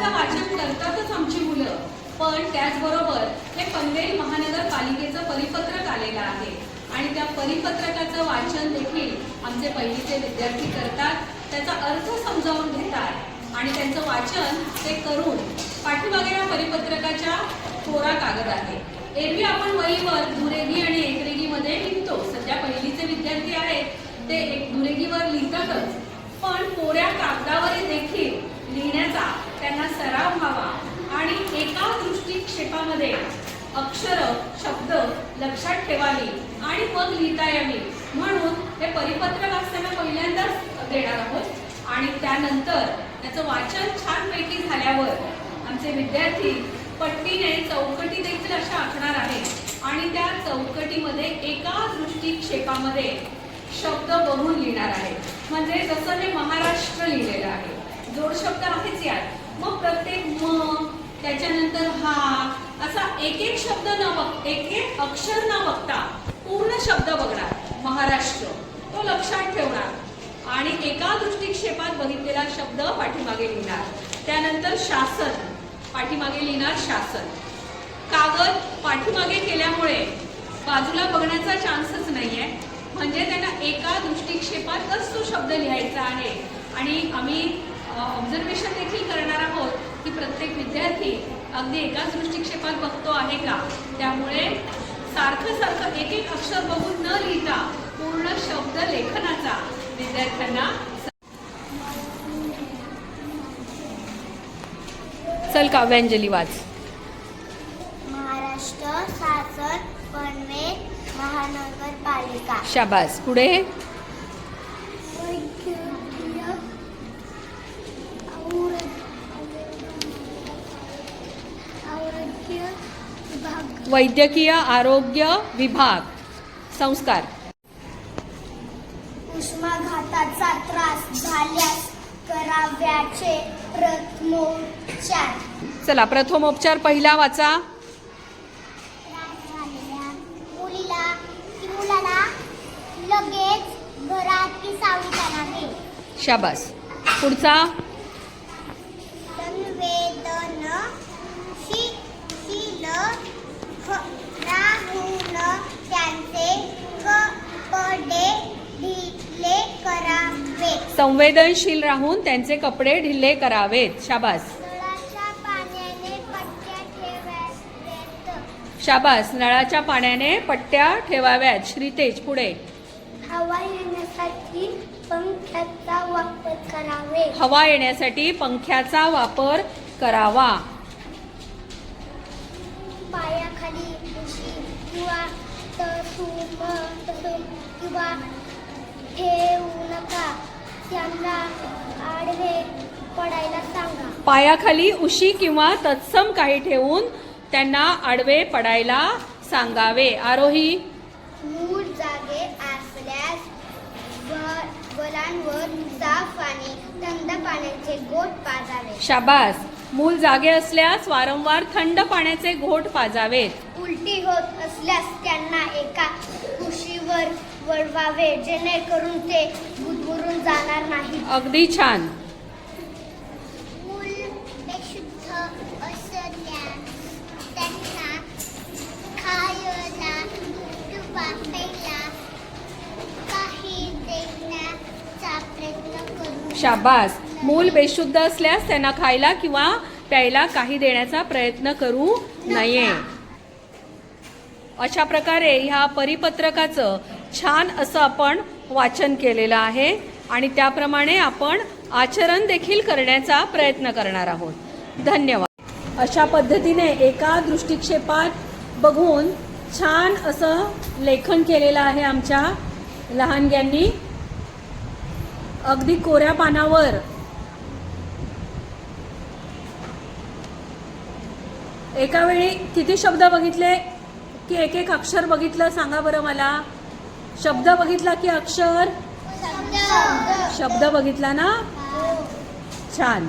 पुस्तकाचं वाचन करतातच आमची मुलं, पण त्याचबरोबर हे पनवेल महानगरपालिकेचं परिपत्रक आलेलं आहे आणि त्या परिपत्रकाचं वाचन देखील आमचे पहिलीचे विद्यार्थी करतात, त्याचा अर्थ समजावून घेतात आणि त्यांचं वाचन ते करून पाठीमागे या परिपत्रकाच्या कोरा कागद आहे. एरवी आपण वहीवर दुरेगी आणि एकरेगीमध्ये लिहितो. सध्या पहिलीचे विद्यार्थी आहेत ते दुरेगीवर लिहितातच, पण कोऱ्या कागदावर देखील लिहिण्याचा त्यांना सराव व्हावा आणि एका दृष्टिक्षेपामध्ये अक्षर शब्द लक्षात ठेवावी आणि मग लिहिता यावी म्हणून हे परिपत्रक असताना पहिल्यांदाच देणार आहोत आणि त्यानंतर त्याचं वाचन छानपैकी झाल्यावर आमचे विद्यार्थी पट्टीने चौकटी देखील अशा आखणार आहेत आणि त्या चौकटीमध्ये एका दृष्टिक्षेपामध्ये शब्द बघून लिहिणार आहे. म्हणजे जसं हे महाराष्ट्र लिहिलेलं आहे, जोड शब्द आहेच यात, मग प्रत्येक म त्याच्यानंतर हा असा एक एक शब्द न बघता, एक एक अक्षर न बघता पूर्ण शब्द बघणार. महाराष्ट्र तो लक्षात ठेवणार आणि एका दृष्टिक्षेपात बघितलेला शब्द पाठीमागे लिहिणार. त्यानंतर शासन पाठीमागे लिहिणार शासन. कागद पाठीमागे केल्यामुळे बाजूला बघण्याचा चान्सच नाहीये, म्हणजे त्यांना एका दृष्टिक्षेपातच तो शब्द लिहायचा आहे आणि आम्ही ऑब्झर्वेशन देखील करणार आहोत की प्रत्येक विद्यार्थी अगदी एकाच दृष्टिक्षेपात बघतो आहे का. त्यामुळे सारखं सारखं एक एक अक्षर बघून न लिहिता पूर्ण शब्द लेखनाचा विद्यार्थ्यांना. चल काव्यांजली वाच. महाराष्ट्र शासन पनवेल महानगरपालिका. शाबास. पुढे वैद्यकीय आरोग्य विभाग. संस्कार. उष्माघाताचा त्रास झाल्यास करावयाचे प्रथमोपचार. चला प्रथमोपचार पहिला वाचा. मुलीला की मुलाला लगेच घरात की सावलीत आणावे. शाबास. पुढचा. संवेदनशील राहून त्यांचे कपडे ढिले करावे. संवेदनशील राहून त्यांचे कपडे ढिले करावेत. शाबास. नळाच्या पाण्याने पट्ट्या ठेवाव्यात. शाबास. नळाच्या पाण्याने पट्ट्या ठेवाव्यात. श्रीतेज. पुढे. हवा येण्यासाठी पंख्याचा वापर करावे. हवा येण्यासाठी पंख्याचा वापर करावा. पायाखाली उशी किंवा तसुम किंवा ठेवू नका. त्यांना आडवे पडायला सांगा. पायाखाली उशी किंवा तत्सम काही ठेवून त्यांना आडवे पडायला सांगावे. आरोही. मूळ जागे असल्यास वलांवर साफ आणि थंड पाण्याचे घोट पाजावे. शाबास. मूल जागे असल्यास वारंवार थंड पाण्याचे घोट पाजावेत. उलटी होत असल्यास त्यांना एका उशीवर वळवावे जेणेकरून ते गुदमरून जाणार नाही. अगदी छान. मूल बेशुद्ध असल्यास त्यांना खायला किंवा प्यायला काही देण्याचा प्रयत्न करू. शाबास. मूल बेशुद्ध असल्यास त्यांना खायला किंवा प्यायला काही देण्याचा प्रयत्न करू नये. अशा प्रकारे ह्या परिपत्रकाचं छान असं आपण वाचन केलेलं आहे आणि त्याप्रमाणे आपण आचरण देखील करण्याचा प्रयत्न करणार आहोत. धन्यवाद. अशा पद्धतीने एका दृष्टिक्षेपात बघून छान असं लेखन केलेलं आहे आमच्या लहानग्यांनी. अगदी कोऱ्या पानावर एका वेळी किती शब्द बघितले की एक एक अक्षर बघितलं सांगा बरं मला. शब्द बघितला की अक्षर. शब्द बघितला ना. छान.